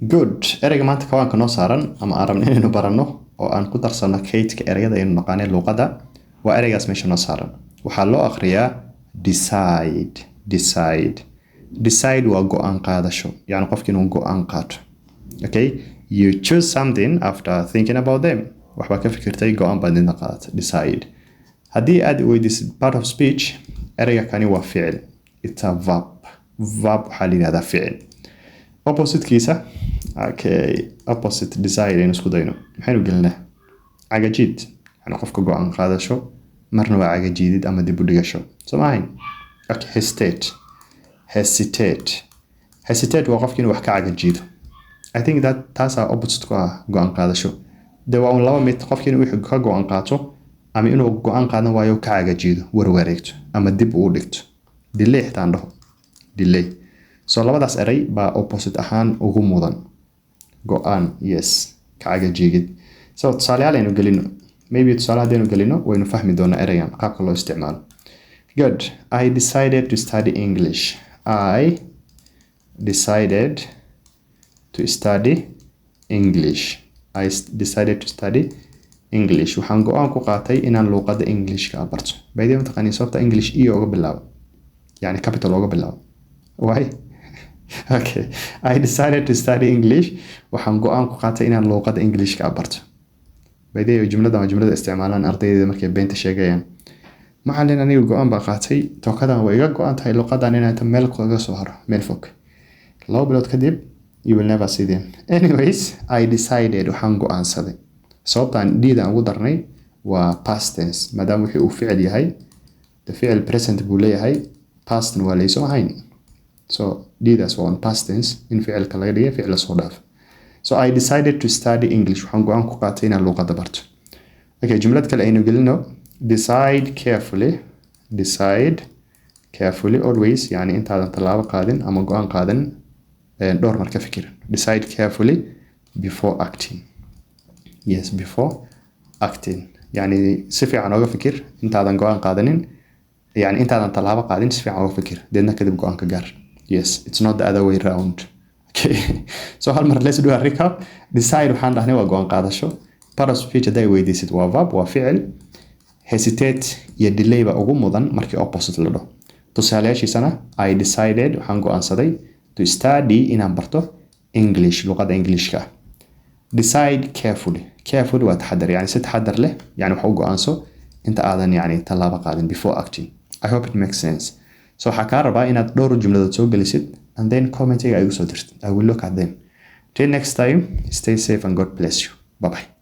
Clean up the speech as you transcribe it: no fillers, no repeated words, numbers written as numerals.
good ereyga maanta kawaanka noo saaran ama aan rabno inaynu baranno oo aan ku darsano kaydka ereyada aynu naqaanay luqadda waa ereygaas meesha noo saaran. waxaa loo akhriyaa decide waa go'aan qaadasho, yacni qofki inuu go'aan qaato. Okay, you choose something after thinking about them. waxbaa ka fikirtay go'aan baad nidna qaadatay. Decide. haddii aad weydiisid part of speech, ereyga kani waa ficil. It's a verb. waxaa la yidhahdaa ficil. oppositekiisa, okay, opposite decide aynu isku dayno. maxaynu gelinaa? cagajiid, yani qofka go'aan qaadasho marna waa cagajiidid ama dib u dhigasho. soo maahayn? Okay, hesitate waa qofki inuu wax ka cagajiido. I think that taasaa opposite ku ah go'aan qaadasho. de waa un laba mid, qofki inuu wixii ka go'aan qaato ama inuu go'aan qaadan waayo ka cagajiido, warwareegto ama dib uu dhigto. delay xitaan dhaho. delay. so labadaas erey baa opposite ahaan ugu mudan. go'aan, yes, ka cagajiigid. so tusaalayaal aynu gelino. maybe tusaale haddaynu gelino waynu fahmi doonaa ereygan qaabka loo isticmaalo. Good. I decided to study English. I decided to study English. Decided to study English. waxaan go'aan ku qaatay inaan luqadda Englishka barto. Bayday mataqaanii sababta English iyo uga bilaabo, yani capital uga bilaabo. Why? Okay. I decided to study English. waxaan go'aan ku qaatay inaan luqadda Englishka barto. bayday jumlada ma jumlada isticmaalaan ardayda markay beenta sheegayaan. macallin anigu go'aan baa qaatay, tookadan way iga go'an tahay luqadan inaan meel kaga soo haro, meel fog. 2 bilood kadib you will never see them. Anyways, I decided, waxaan go'aansaday. sababtaan dhiidaan ugu darnay waa past tense, maadaama wixii uu ficil yahay, the ficil present buu leeyahay, pastna waa layso ahayn. so dhiidaas waa on past tense, in ficilka laga dhigay ficil la soo dhaaf. so I decided to study English. waxaan go'aan ku qaatay inaan luqadda barto. Okay, jumlad kale aynu gelino. Decide carefully always, yani intaadan tallaabo qaadin ama go'aan qaadan dhowr mar ka fikir. Decide carefully before acting. Yes, before acting. yani si fiican uga fikir intaadan go'aan qaadanin, yani intaadan tallaabo qaadin si fiican uga fikir, deedna kadib go'aan ka gaar. Yes, it's not the other way round. Okay. so hal mar let's do a recap. Decide waxaan dhahnay waa go'aan qaadasho. Part of speech haday weydiisid waa verb, waa ficil. Hesitate iyo delay ba ugu mudan markii opposite la dhaho. tusaalayaashiisana I decided, waxaan go'aansaday, to study inaan barto English, luqadda Englishka. Decide carefully waa taxadar, yani si taxadar leh, yani wax u go'aanso inta aadan yani tallaabo qaadin, before acting. I hope it makes sense. so waxaa kaa rabaa inaad dhowr jumladood soo gelisid and then commentiga ay u soo dirtid. I will look at them. Till next time, stay safe and God bless you. Bye bye.